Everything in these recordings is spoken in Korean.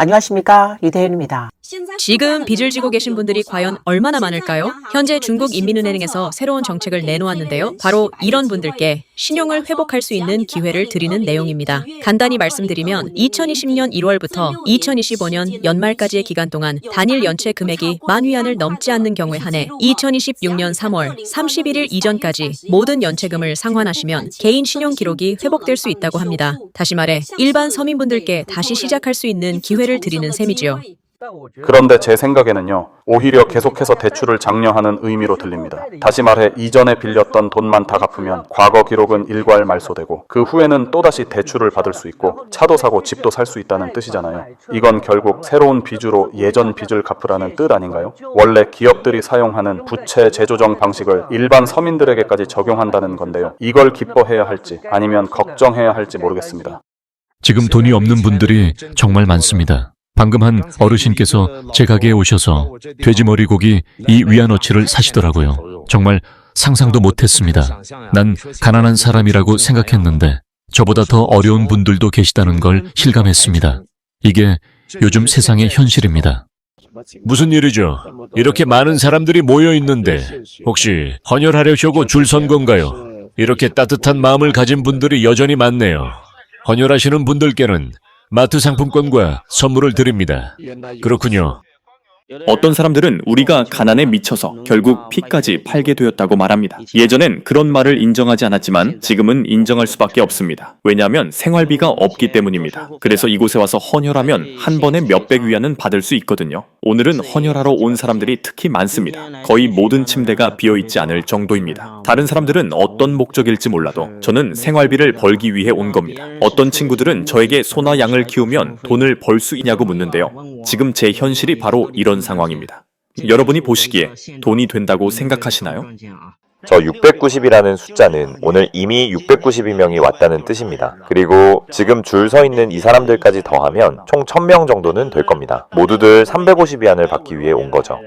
안녕하십니까, 이대현입니다. 지금 빚을 지고 계신 분들이 과연 얼마나 많을까요? 현재 중국 인민은행에서 새로운 정책을 내놓았는데요. 바로 이런 분들께 신용을 회복할 수 있는 기회를 드리는 내용입니다. 간단히 말씀드리면 2020년 1월부터 2025년 연말까지의 기간 동안 단일 연체 금액이 10,000위안을 넘지 않는 경우에 한해 2026년 3월 31일 이전까지 모든 연체금을 상환하시면 개인 신용 기록이 회복될 수 있다고 합니다. 다시 말해 일반 서민분들께 다시 시작할 수 있는 기회를 드리는 셈이지요. 그런데 제 생각에는요, 오히려 계속해서 대출을 장려하는 의미로 들립니다. 다시 말해 이전에 빌렸던 돈만 다 갚으면 과거 기록은 일괄 말소되고 그 후에는 또다시 대출을 받을 수 있고 차도 사고 집도 살 수 있다는 뜻이잖아요. 이건 결국 새로운 빚으로 예전 빚을 갚으라는 뜻 아닌가요? 원래 기업들이 사용하는 부채 재조정 방식을 일반 서민들에게까지 적용한다는 건데요. 이걸 기뻐해야 할지 아니면 걱정해야 할지 모르겠습니다. 지금 돈이 없는 분들이 정말 많습니다. 방금 한 어르신께서 제 가게에 오셔서 돼지머리 고기 2위안어치를 사시더라고요. 정말 상상도 못했습니다. 난 가난한 사람이라고 생각했는데 저보다 더 어려운 분들도 계시다는 걸 실감했습니다. 이게 요즘 세상의 현실입니다. 무슨 일이죠? 이렇게 많은 사람들이 모여 있는데 혹시 헌혈하려고 줄 선 건가요? 이렇게 따뜻한 마음을 가진 분들이 여전히 많네요. 헌혈하시는 분들께는 마트 상품권과 선물을 드립니다. 그렇군요. 어떤 사람들은 우리가 가난에 미쳐서 결국 피까지 팔게 되었다고 말합니다. 예전엔 그런 말을 인정하지 않았지만 지금은 인정할 수밖에 없습니다. 왜냐하면 생활비가 없기 때문입니다. 그래서 이곳에 와서 헌혈하면 한 번에 몇백 위안은 받을 수 있거든요. 오늘은 헌혈하러 온 사람들이 특히 많습니다. 거의 모든 침대가 비어있지 않을 정도입니다. 다른 사람들은 어떤 목적일지 몰라도 저는 생활비를 벌기 위해 온 겁니다. 어떤 친구들은 저에게 소나 양을 키우면 돈을 벌 수 있냐고 묻는데요. 지금 제 현실이 바로 이런 상황입니다. 여러분이 보시기에 돈이 된다고 생각하시나요? 저 690이라는 숫자는 오늘 이미 692명이 왔다는 뜻입니다. 그리고 지금 줄 서 있는 이 사람들까지 더하면 총 1000명 정도는 될 겁니다. 모두들 350위안을 받기 위해 온 거죠.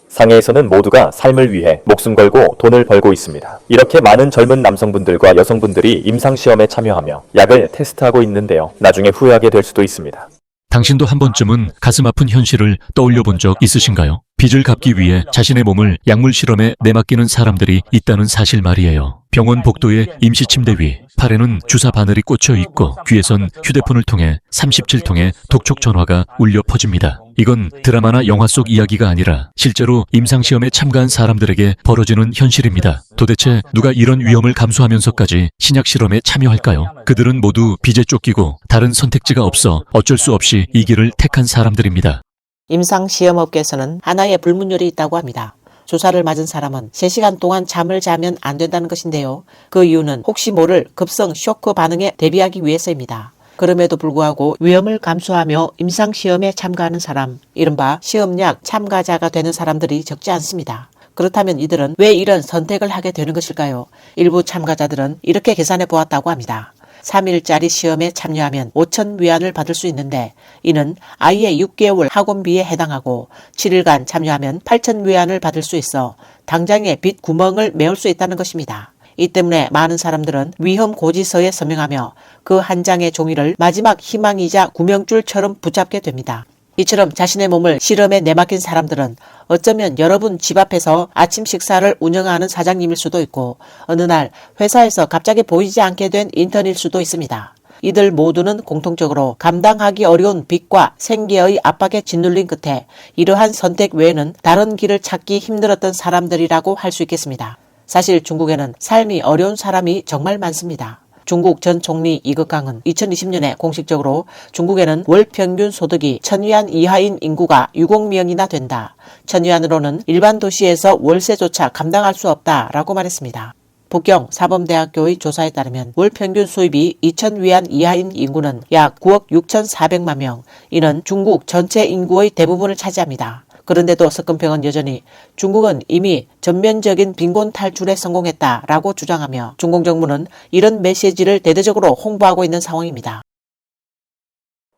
상해에서는 모두가 삶을 위해 목숨 걸고 돈을 벌고 있습니다. 이렇게 많은 젊은 남성분들과 여성분들이 임상시험에 참여하며 약을 테스트하고 있는데요. 나중에 후회하게 될 수도 있습니다. 당신도 한 번쯤은 가슴 아픈 현실을 떠올려 본 적 있으신가요? 빚을 갚기 위해 자신의 몸을 약물 실험에 내맡기는 사람들이 있다는 사실 말이에요. 병원 복도에 임시 침대 위, 팔에는 주사 바늘이 꽂혀 있고 귀에선 휴대폰을 통해 37통의 독촉 전화가 울려 퍼집니다. 이건 드라마나 영화 속 이야기가 아니라 실제로 임상시험에 참가한 사람들에게 벌어지는 현실입니다. 도대체 누가 이런 위험을 감수하면서까지 신약 실험에 참여할까요? 그들은 모두 빚에 쫓기고 다른 선택지가 없어 어쩔 수 없이 이 길을 택한 사람들입니다. 임상시험업계에서는 하나의 불문율이 있다고 합니다. 주사를 맞은 사람은 3시간 동안 잠을 자면 안 된다는 것인데요. 그 이유는 혹시 모를 급성 쇼크 반응에 대비하기 위해서입니다. 그럼에도 불구하고 위험을 감수하며 임상시험에 참가하는 사람, 이른바 시험약 참가자가 되는 사람들이 적지 않습니다. 그렇다면 이들은 왜 이런 선택을 하게 되는 것일까요? 일부 참가자들은 이렇게 계산해 보았다고 합니다. 3일짜리 시험에 참여하면 5,000위안을 받을 수 있는데 이는 아이의 6개월 학원비에 해당하고 7일간 참여하면 8,000위안을 받을 수 있어 당장의 빚 구멍을 메울 수 있다는 것입니다. 이 때문에 많은 사람들은 위험 고지서에 서명하며 그 한 장의 종이를 마지막 희망이자 구명줄처럼 붙잡게 됩니다. 이처럼 자신의 몸을 실험에 내맡긴 사람들은 어쩌면 여러분 집 앞에서 아침 식사를 운영하는 사장님일 수도 있고 어느 날 회사에서 갑자기 보이지 않게 된 인턴일 수도 있습니다. 이들 모두는 공통적으로 감당하기 어려운 빚과 생계의 압박에 짓눌린 끝에 이러한 선택 외에는 다른 길을 찾기 힘들었던 사람들이라고 할 수 있겠습니다. 사실 중국에는 삶이 어려운 사람이 정말 많습니다. 중국 전 총리 이극강은 2020년에 공식적으로 중국에는 월 평균 소득이 1,000위안 이하인 인구가 60명이나 된다. 1,000위안으로는 일반 도시에서 월세조차 감당할 수 없다라고 말했습니다. 북경 사범대학교의 조사에 따르면 월 평균 수입이 2,000위안 이하인 인구는 약 9억 6,400만 명, 이는 중국 전체 인구의 대부분을 차지합니다. 그런데도 석금평은 여전히 중국은 이미 전면적인 빈곤 탈출에 성공했다라고 주장하며 중국 정부는 이런 메시지를 대대적으로 홍보하고 있는 상황입니다.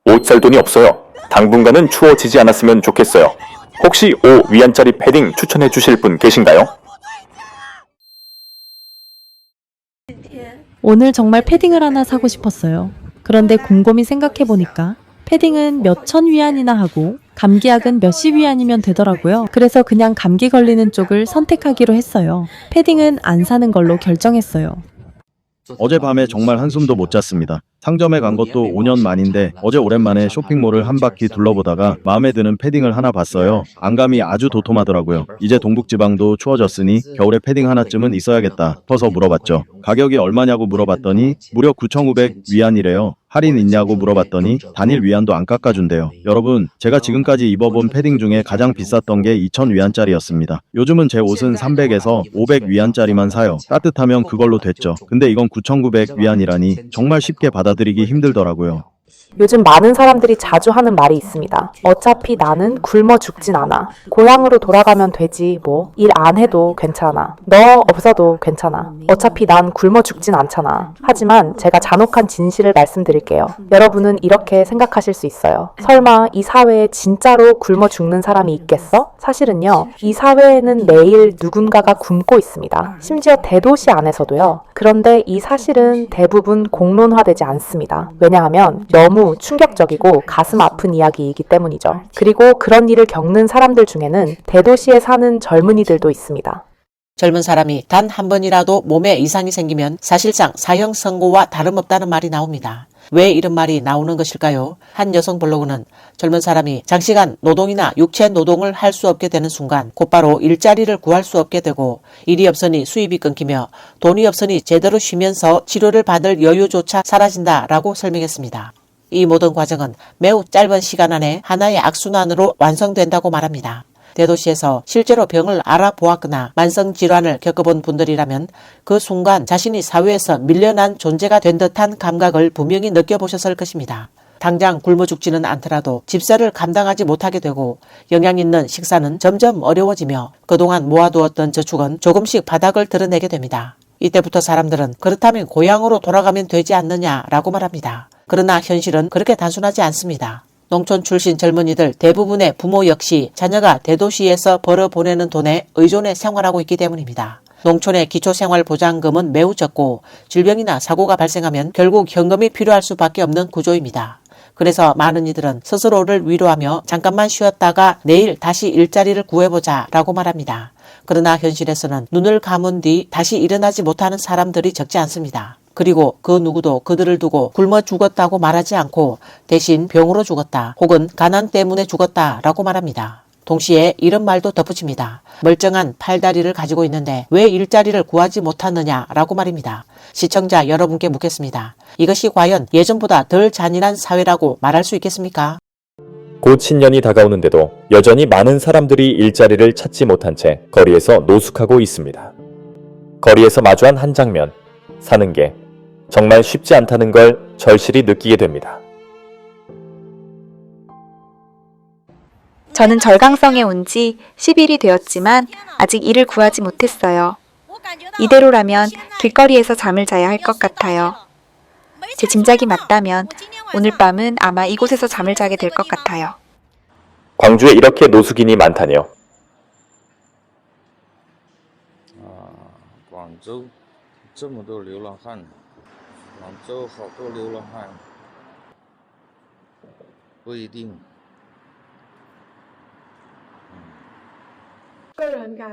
옷 살 돈이 없어요. 당분간은 추워지지 않았으면 좋겠어요. 혹시 5위안짜리 패딩 추천해 주실 분 계신가요? 오늘 정말 패딩을 하나 사고 싶었어요. 그런데 곰곰이 생각해보니까 패딩은 몇천 위안이나 하고 감기약은 몇십 위안이면 되더라고요. 그래서 그냥 감기 걸리는 쪽을 선택하기로 했어요. 패딩은 안 사는 걸로 결정했어요. 어젯밤에 정말 한숨도 못 잤습니다. 상점에 간 것도 5년 만인데 어제 오랜만에 쇼핑몰을 한 바퀴 둘러보다가 마음에 드는 패딩을 하나 봤어요. 안감이 아주 도톰하더라고요. 이제 동북지방도 추워졌으니 겨울에 패딩 하나쯤은 있어야겠다 싶어서 물어봤죠. 가격이 얼마냐고 물어봤더니 무려 9,900위안이래요. 할인 있냐고 물어봤더니 단일 위안도 안 깎아준대요. 여러분, 제가 지금까지 입어본 패딩 중에 가장 비쌌던 게 2,000위안짜리였습니다. 요즘은 제 옷은 300에서 500위안짜리만 사요. 따뜻하면 그걸로 됐죠. 근데 이건 9,900위안이라니 정말 쉽게 받아들이기 힘들더라고요. 요즘 많은 사람들이 자주 하는 말이 있습니다. 어차피 나는 굶어 죽진 않아. 고향으로 돌아가면 되지 뭐. 일 안 해도 괜찮아. 너 없어도 괜찮아. 어차피 난 굶어 죽진 않잖아. 하지만 제가 잔혹한 진실을 말씀드릴게요. 여러분은 이렇게 생각하실 수 있어요. 설마 이 사회에 진짜로 굶어 죽는 사람이 있겠어? 사실은요. 이 사회에는 매일 누군가가 굶고 있습니다. 심지어 대도시 안에서도요. 그런데 이 사실은 대부분 공론화되지 않습니다. 왜냐하면 너무 충격적이고 가슴 아픈 이야기이기 때문이죠. 그리고 그런 일을 겪는 사람들 중에는 대도시에 사는 젊은이들도 있습니다. 젊은 사람이 단 한 번이라도 몸에 이상이 생기면 사실상 사형 선고와 다름없다는 말이 나옵니다. 왜 이런 말이 나오는 것일까요? 한 여성 블로그는 젊은 사람이 장시간 노동이나 육체 노동을 할 수 없게 되는 순간 곧바로 일자리를 구할 수 없게 되고 일이 없으니 수입이 끊기며 돈이 없으니 제대로 쉬면서 치료를 받을 여유조차 사라진다라고 설명했습니다. 이 모든 과정은 매우 짧은 시간 안에 하나의 악순환으로 완성된다고 말합니다. 대도시에서 실제로 병을 알아보았거나 만성질환을 겪어본 분들이라면 그 순간 자신이 사회에서 밀려난 존재가 된 듯한 감각을 분명히 느껴보셨을 것입니다. 당장 굶어 죽지는 않더라도 집세를 감당하지 못하게 되고 영양 있는 식사는 점점 어려워지며 그동안 모아두었던 저축은 조금씩 바닥을 드러내게 됩니다. 이때부터 사람들은 그렇다면 고향으로 돌아가면 되지 않느냐라고 말합니다. 그러나 현실은 그렇게 단순하지 않습니다. 농촌 출신 젊은이들 대부분의 부모 역시 자녀가 대도시에서 벌어보내는 돈에 의존해 생활하고 있기 때문입니다. 농촌의 기초생활보장금은 매우 적고 질병이나 사고가 발생하면 결국 현금이 필요할 수밖에 없는 구조입니다. 그래서 많은 이들은 스스로를 위로하며 잠깐만 쉬었다가 내일 다시 일자리를 구해보자 라고 말합니다. 그러나 현실에서는 눈을 감은 뒤 다시 일어나지 못하는 사람들이 적지 않습니다. 그리고 그 누구도 그들을 두고 굶어 죽었다고 말하지 않고 대신 병으로 죽었다 혹은 가난 때문에 죽었다 라고 말합니다. 동시에 이런 말도 덧붙입니다. 멀쩡한 팔다리를 가지고 있는데 왜 일자리를 구하지 못하느냐 라고 말입니다. 시청자 여러분께 묻겠습니다. 이것이 과연 예전보다 덜 잔인한 사회라고 말할 수 있겠습니까? 곧 신년이 다가오는데도 여전히 많은 사람들이 일자리를 찾지 못한 채 거리에서 노숙하고 있습니다. 거리에서 마주한 한 장면, 사는 게 정말 쉽지 않다는 걸 절실히 느끼게 됩니다. 저는 절강성에 온 지 10일이 되었지만 아직 일을 구하지 못했어요. 이대로라면 길거리에서 잠을 자야 할 것 같아요. 제 짐작이 맞다면 오늘 밤은 아마 이곳에서 잠을 자게 될 것 같아요. 광주에 이렇게 노숙인이 많다뇨. 广州这么多流浪汉，广州好多流浪汉，不一定。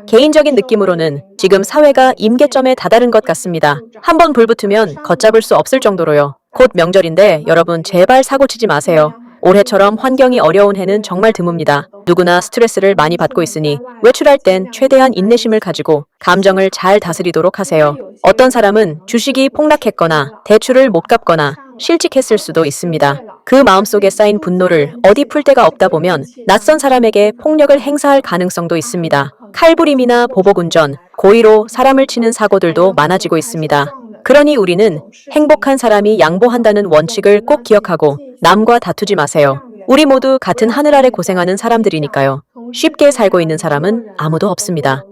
개인적인 느낌으로는 지금 사회가 임계점에 다다른 것 같습니다. 한번 불붙으면 걷잡을 수 없을 정도로요. 곧 명절인데 여러분 제발 사고치지 마세요. 올해처럼 환경이 어려운 해는 정말 드뭅니다. 누구나 스트레스를 많이 받고 있으니 외출할 땐 최대한 인내심을 가지고 감정을 잘 다스리도록 하세요. 어떤 사람은 주식이 폭락했거나 대출을 못 갚거나 실직했을 수도 있습니다. 그 마음속에 쌓인 분노를 어디 풀 데가 없다 보면 낯선 사람에게 폭력을 행사할 가능성도 있습니다. 칼부림이나 보복운전, 고의로 사람을 치는 사고들도 많아지고 있습니다. 그러니 우리는 행복한 사람이 양보한다는 원칙을 꼭 기억하고 남과 다투지 마세요. 우리 모두 같은 하늘 아래 고생하는 사람들이니까요. 쉽게 살고 있는 사람은 아무도 없습니다.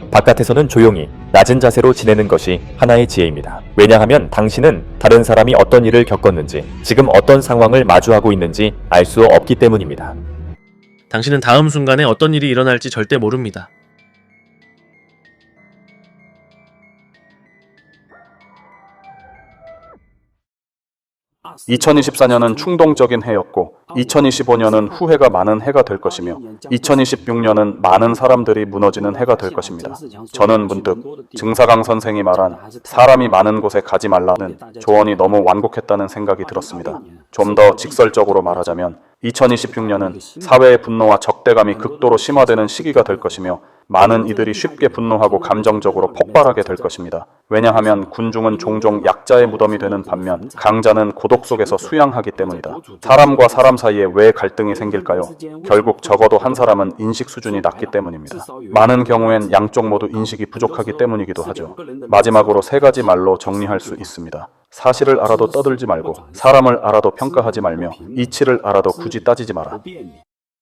바깥에서는 조용히 낮은 자세로 지내는 것이 하나의 지혜입니다. 왜냐하면 당신은 다른 사람이 어떤 일을 겪었는지, 지금 어떤 상황을 마주하고 있는지 알 수 없기 때문입니다. 당신은 다음 순간에 어떤 일이 일어날지 절대 모릅니다. 2024년은 충동적인 해였고 2025년은 후회가 많은 해가 될 것이며 2026년은 많은 사람들이 무너지는 해가 될 것입니다. 저는 문득 증사강 선생이 말한 사람이 많은 곳에 가지 말라는 조언이 너무 완곡했다는 생각이 들었습니다. 좀 더 직설적으로 말하자면 2026년은 사회의 분노와 적대감이 극도로 심화되는 시기가 될 것이며 많은 이들이 쉽게 분노하고 감정적으로 폭발하게 될 것입니다. 왜냐하면 군중은 종종 약자의 무덤이 되는 반면 강자는 고독 속에서 수양하기 때문이다. 사람과 사람 사이에 왜 갈등이 생길까요? 결국 적어도 한 사람은 인식 수준이 낮기 때문입니다. 많은 경우엔 양쪽 모두 인식이 부족하기 때문이기도 하죠. 마지막으로 3가지 말로 정리할 수 있습니다. 사실을 알아도 떠들지 말고, 사람을 알아도 평가하지 말며, 이치를 알아도 굳이 따지지 마라.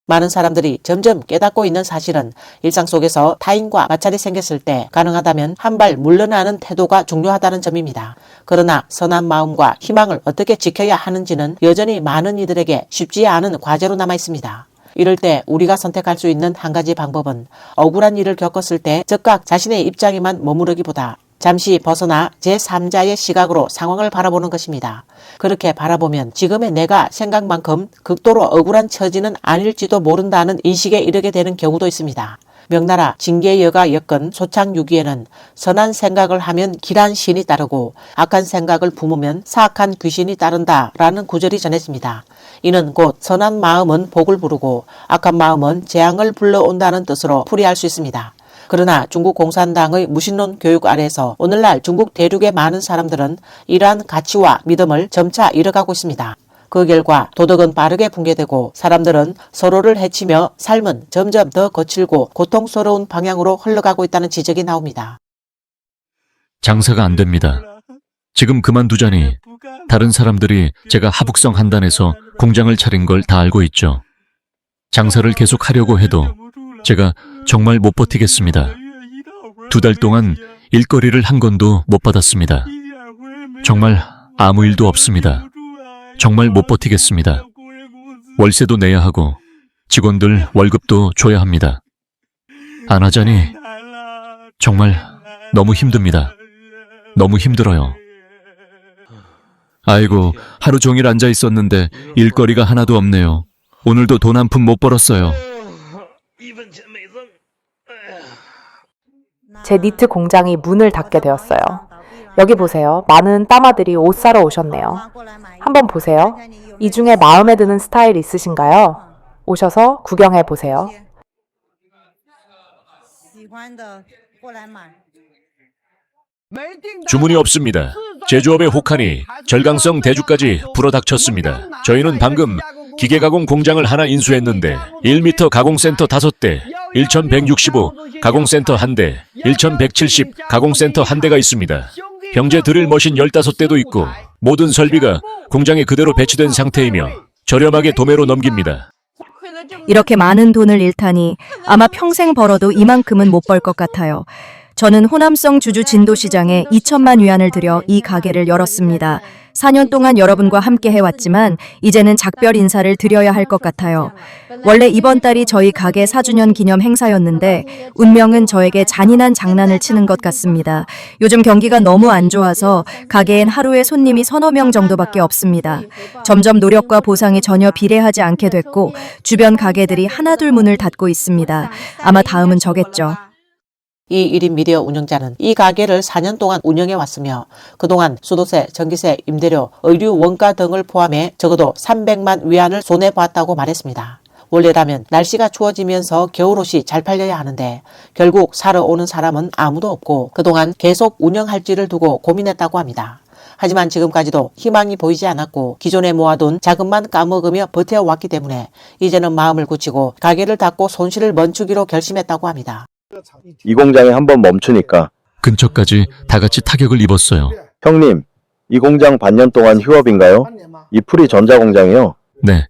많은 사람들이 점점 깨닫고 있는 사실은 일상 속에서 타인과 마찰이 생겼을 때 가능하다면 한 발 물러나는 태도가 중요하다는 점입니다. 그러나 선한 마음과 희망을 어떻게 지켜야 하는지는 여전히 많은 이들에게 쉽지 않은 과제로 남아 있습니다. 이럴 때 우리가 선택할 수 있는 한 가지 방법은 억울한 일을 겪었을 때 즉각 자신의 입장에만 머무르기보다 잠시 벗어나 제3자의 시각으로 상황을 바라보는 것입니다. 그렇게 바라보면 지금의 내가 생각만큼 극도로 억울한 처지는 아닐지도 모른다는 인식에 이르게 되는 경우도 있습니다. 명나라 징계여가 엮은 소창유기에는 선한 생각을 하면 길한 신이 따르고 악한 생각을 품으면 사악한 귀신이 따른다라는 구절이 전했습니다. 이는 곧 선한 마음은 복을 부르고 악한 마음은 재앙을 불러온다는 뜻으로 풀이할 수 있습니다. 그러나 중국 공산당의 무신론 교육 아래서 오늘날 중국 대륙의 많은 사람들은 이러한 가치와 믿음을 점차 잃어가고 있습니다. 그 결과 도덕은 빠르게 붕괴되고 사람들은 서로를 해치며 삶은 점점 더 거칠고 고통스러운 방향으로 흘러가고 있다는 지적이 나옵니다. 장사가 안 됩니다. 지금 그만두자니 다른 사람들이 제가 하북성 한단에서 공장을 차린 걸 다 알고 있죠. 장사를 계속 하려고 해도 제가 정말 못 버티겠습니다. 2달 동안 일거리를 한 건도 못 받았습니다. 정말 아무 일도 없습니다. 정말 못 버티겠습니다. 월세도 내야 하고 직원들 월급도 줘야 합니다. 안 하자니 정말 너무 힘듭니다. 너무 힘들어요. 아이고, 하루 종일 앉아 있었는데 일거리가 하나도 없네요. 오늘도 돈 한 푼 못 벌었어요. 제 니트 공장이 문을 닫게 되었어요. 여기 보세요. 많은 따마들이 옷 사러 오셨네요. 한번 보세요. 이 중에 마음에 드는 스타일 있으신가요? 오셔서 구경해 보세요. 주문이 없습니다. 제조업의 혹한이 절강성 대주까지 불어닥쳤습니다. 저희는 방금 기계가공 공장을 하나 인수했는데 1m 가공센터 5대, 1165 가공센터 1대, 1170 가공센터 1대가 있습니다. 병제 드릴 머신 15대도 있고 모든 설비가 공장에 그대로 배치된 상태이며 저렴하게 도매로 넘깁니다. 이렇게 많은 돈을 잃다니 아마 평생 벌어도 이만큼은 못 벌 것 같아요. 저는 호남성 주주 진도시장에 2천만 위안을 들여 이 가게를 열었습니다. 4년 동안 여러분과 함께 해왔지만 이제는 작별 인사를 드려야 할 것 같아요. 원래 이번 달이 저희 가게 4주년 기념 행사였는데 운명은 저에게 잔인한 장난을 치는 것 같습니다. 요즘 경기가 너무 안 좋아서 가게엔 하루에 손님이 서너 명 정도밖에 없습니다. 점점 노력과 보상이 전혀 비례하지 않게 됐고 주변 가게들이 하나둘 문을 닫고 있습니다. 아마 다음은 저겠죠. 이 1인 미디어 운영자는 이 가게를 4년 동안 운영해왔으며 그동안 수도세, 전기세, 임대료, 의류, 원가 등을 포함해 적어도 300만 위안을 손해보았다고 말했습니다. 원래라면 날씨가 추워지면서 겨울옷이 잘 팔려야 하는데 결국 사러 오는 사람은 아무도 없고 그동안 계속 운영할지를 두고 고민했다고 합니다. 하지만 지금까지도 희망이 보이지 않았고 기존에 모아둔 자금만 까먹으며 버텨왔기 때문에 이제는 마음을 굳히고 가게를 닫고 손실을 멈추기로 결심했다고 합니다. 이 공장이 한번 멈추니까 근처까지 다 같이 타격을 입었어요. 형님, 이 공장 반년 동안 휴업인가요? 이 풀이 전자공장이요? 네,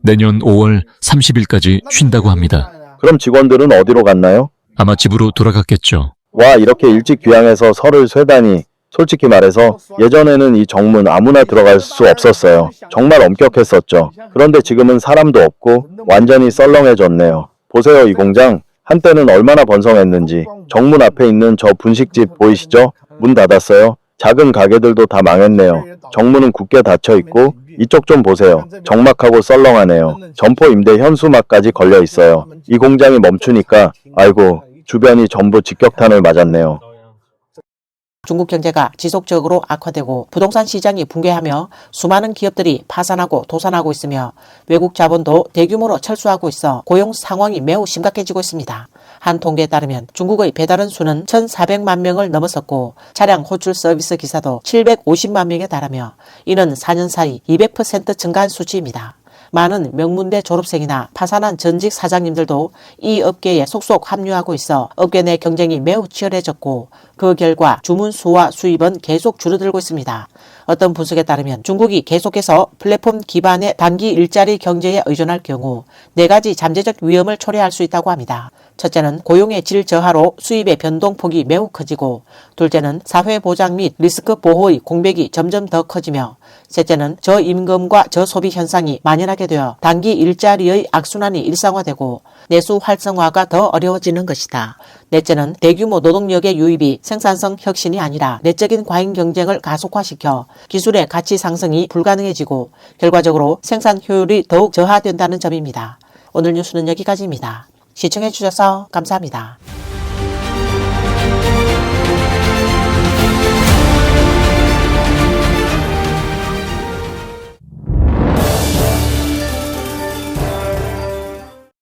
내년 5월 30일까지 쉰다고 합니다. 그럼 직원들은 어디로 갔나요? 아마 집으로 돌아갔겠죠. 와, 이렇게 일찍 귀향해서 설을 쇠다니. 솔직히 말해서 예전에는 이 정문 아무나 들어갈 수 없었어요. 정말 엄격했었죠. 그런데 지금은 사람도 없고 완전히 썰렁해졌네요. 보세요, 이 공장. 한때는 얼마나 번성했는지. 정문 앞에 있는 저 분식집 보이시죠? 문 닫았어요. 작은 가게들도 다 망했네요. 정문은 굳게 닫혀 있고 이쪽 좀 보세요. 적막하고 썰렁하네요. 점포 임대 현수막까지 걸려 있어요. 이 공장이 멈추니까 아이고 주변이 전부 직격탄을 맞았네요. 중국 경제가 지속적으로 악화되고 부동산 시장이 붕괴하며 수많은 기업들이 파산하고 도산하고 있으며 외국 자본도 대규모로 철수하고 있어 고용 상황이 매우 심각해지고 있습니다. 한 통계에 따르면 중국의 배달원 수는 1,400만 명을 넘어섰고 차량 호출 서비스 기사도 750만 명에 달하며 이는 4년 사이 200% 증가한 수치입니다. 많은 명문대 졸업생이나 파산한 전직 사장님들도 이 업계에 속속 합류하고 있어 업계 내 경쟁이 매우 치열해졌고 그 결과 주문 수와 수입은 계속 줄어들고 있습니다. 어떤 분석에 따르면 중국이 계속해서 플랫폼 기반의 단기 일자리 경제에 의존할 경우 4가지 잠재적 위험을 초래할 수 있다고 합니다. 첫째는 고용의 질 저하로 수입의 변동폭이 매우 커지고 둘째는 사회보장 및 리스크 보호의 공백이 점점 더 커지며 셋째는 저임금과 저소비 현상이 만연하게 되어 단기 일자리의 악순환이 일상화되고 내수 활성화가 더 어려워지는 것이다. 넷째는 대규모 노동력의 유입이 생산성 혁신이 아니라 내적인 과잉 경쟁을 가속화시켜 기술의 가치 상승이 불가능해지고 결과적으로 생산 효율이 더욱 저하된다는 점입니다. 오늘 뉴스는 여기까지입니다. 시청해주셔서 감사합니다.